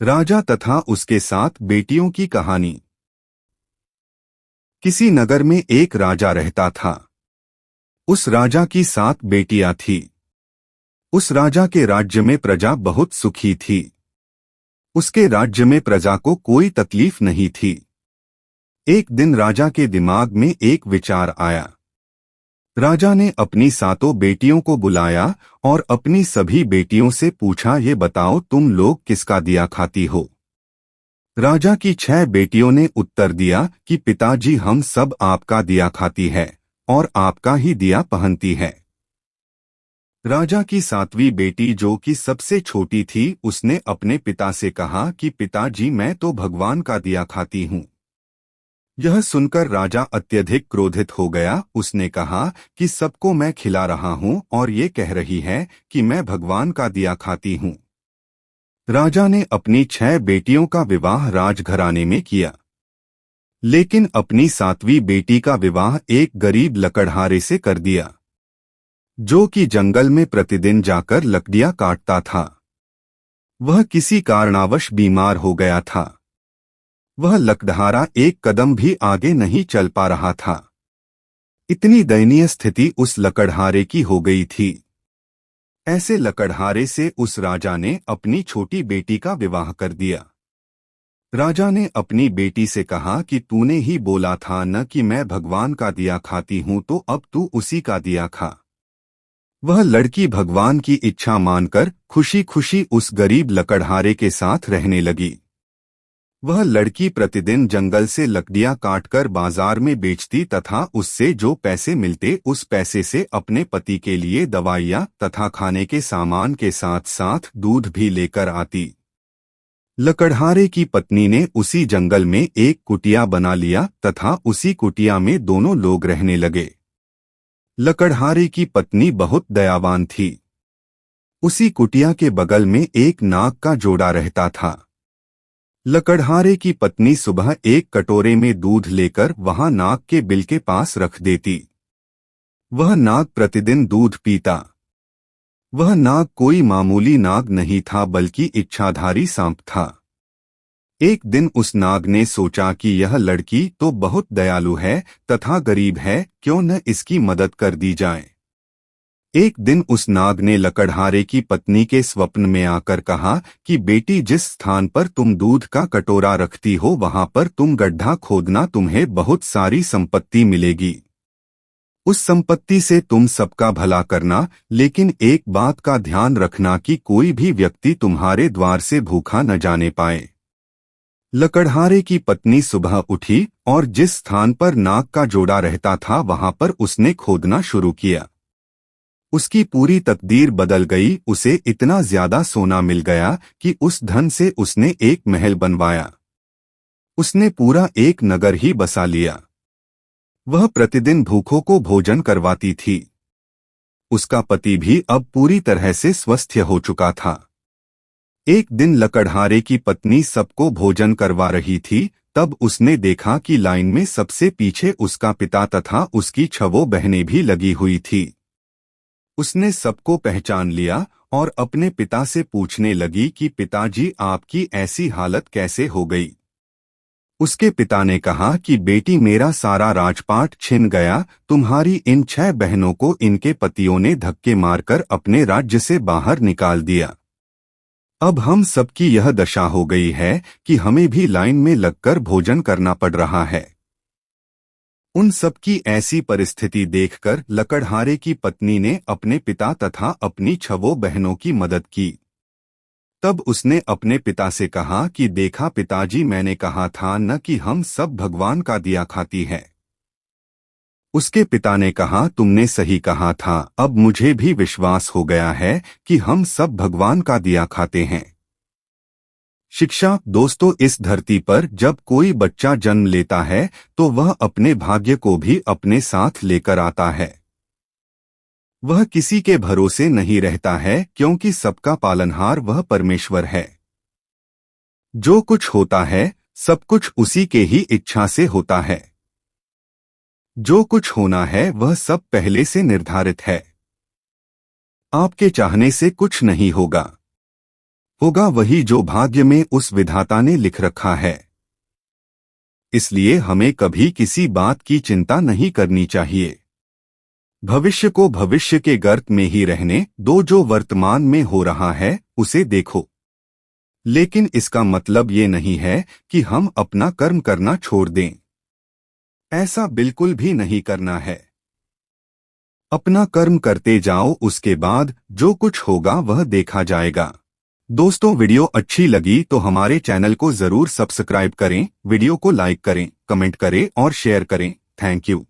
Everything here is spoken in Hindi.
राजा तथा उसके 7 बेटियों की कहानी। किसी नगर में एक राजा रहता था। उस राजा की 7 बेटियां थीं। उस राजा के राज्य में प्रजा बहुत सुखी थी। उसके राज्य में प्रजा को कोई तकलीफ नहीं थी। एक दिन राजा के दिमाग में एक विचार आया। राजा ने अपनी 7 बेटियों को बुलाया और अपनी सभी बेटियों से पूछा, ये बताओ तुम लोग किसका दिया खाती हो। राजा की 6 बेटियों ने उत्तर दिया कि पिताजी, हम सब आपका दिया खाती है और आपका ही दिया पहनती है। राजा की 7वीं बेटी, जो कि सबसे छोटी थी, उसने अपने पिता से कहा कि पिताजी, मैं तो भगवान का दिया खाती हूँ। यह सुनकर राजा अत्यधिक क्रोधित हो गया। उसने कहा कि सबको मैं खिला रहा हूँ और ये कह रही है कि मैं भगवान का दिया खाती हूँ। राजा ने अपनी 6 बेटियों का विवाह राजघराने में किया, लेकिन अपनी 7वीं बेटी का विवाह एक गरीब लकड़हारे से कर दिया, जो कि जंगल में प्रतिदिन जाकर लकड़ियां काटता था। वह किसी कारणवश बीमार हो गया था। वह लकड़हारा एक कदम भी आगे नहीं चल पा रहा था। इतनी दयनीय स्थिति उस लकड़हारे की हो गई थी। ऐसे लकड़हारे से उस राजा ने अपनी छोटी बेटी का विवाह कर दिया। राजा ने अपनी बेटी से कहा कि तूने ही बोला था न कि मैं भगवान का दिया खाती हूँ, तो अब तू उसी का दिया खा। वह लड़की भगवान की इच्छा मानकर खुशी खुशी उस गरीब लकड़हारे के साथ रहने लगी। वह लड़की प्रतिदिन जंगल से लकड़ियां काटकर बाजार में बेचती तथा उससे जो पैसे मिलते उस पैसे से अपने पति के लिए दवाइयां तथा खाने के सामान के साथ साथ दूध भी लेकर आती। लकड़हारे की पत्नी ने उसी जंगल में एक कुटिया बना लिया तथा उसी कुटिया में दोनों लोग रहने लगे। लकड़हारे की पत्नी बहुत दयावान थी। उसी कुटिया के बगल में एक नाग का जोड़ा रहता था। लकड़हारे की पत्नी सुबह एक कटोरे में दूध लेकर वहां नाग के बिल के पास रख देती। वह नाग प्रतिदिन दूध पीता। वह नाग कोई मामूली नाग नहीं था, बल्कि इच्छाधारी सांप था। एक दिन उस नाग ने सोचा कि यह लड़की तो बहुत दयालु है तथा गरीब है, क्यों न इसकी मदद कर दी जाए। एक दिन उस नाग ने लकड़हारे की पत्नी के स्वप्न में आकर कहा कि बेटी, जिस स्थान पर तुम दूध का कटोरा रखती हो वहां पर तुम गड्ढा खोदना, तुम्हें बहुत सारी संपत्ति मिलेगी। उस संपत्ति से तुम सबका भला करना, लेकिन एक बात का ध्यान रखना कि कोई भी व्यक्ति तुम्हारे द्वार से भूखा न जाने पाए। लकड़हारे की पत्नी सुबह उठी और जिस स्थान पर नाग का जोड़ा रहता था वहां पर उसने खोदना शुरू किया। उसकी पूरी तकदीर बदल गई। उसे इतना ज्यादा सोना मिल गया कि उस धन से उसने एक महल बनवाया। उसने पूरा एक नगर ही बसा लिया। वह प्रतिदिन भूखों को भोजन करवाती थी। उसका पति भी अब पूरी तरह से स्वस्थ हो चुका था। एक दिन लकड़हारे की पत्नी सबको भोजन करवा रही थी, तब उसने देखा कि लाइन में सबसे पीछे उसका पिता तथा उसकी 6 बहनें भी लगी हुई थी। उसने सबको पहचान लिया और अपने पिता से पूछने लगी कि पिताजी, आपकी ऐसी हालत कैसे हो गई। उसके पिता ने कहा कि बेटी, मेरा सारा राजपाट छिन गया। तुम्हारी इन 6 बहनों को इनके पतियों ने धक्के मारकर अपने राज्य से बाहर निकाल दिया। अब हम सबकी यह दशा हो गई है कि हमें भी लाइन में लगकर भोजन करना पड़ रहा है। उन सबकी ऐसी परिस्थिति देखकर लकड़हारे की पत्नी ने अपने पिता तथा अपनी 6 बहनों की मदद की। तब उसने अपने पिता से कहा कि देखा पिताजी, मैंने कहा था न कि हम सब भगवान का दिया खाती है। उसके पिता ने कहा, तुमने सही कहा था। अब मुझे भी विश्वास हो गया है कि हम सब भगवान का दिया खाते हैं। शिक्षा। दोस्तों, इस धरती पर जब कोई बच्चा जन्म लेता है तो वह अपने भाग्य को भी अपने साथ लेकर आता है। वह किसी के भरोसे नहीं रहता है, क्योंकि सबका पालनहार वह परमेश्वर है। जो कुछ होता है सब कुछ उसी के ही इच्छा से होता है। जो कुछ होना है वह सब पहले से निर्धारित है। आपके चाहने से कुछ नहीं होगा। होगा वही जो भाग्य में उस विधाता ने लिख रखा है। इसलिए हमें कभी किसी बात की चिंता नहीं करनी चाहिए। भविष्य को भविष्य के गर्त में ही रहने दो, जो वर्तमान में हो रहा है उसे देखो। लेकिन इसका मतलब ये नहीं है कि हम अपना कर्म करना छोड़ दें। ऐसा बिल्कुल भी नहीं करना है। अपना कर्म करते जाओ, उसके बाद जो कुछ होगा वह देखा जाएगा। दोस्तों, वीडियो अच्छी लगी तो हमारे चैनल को जरूर सब्सक्राइब करें, वीडियो को लाइक करें, कमेंट करें और शेयर करें। Thank you.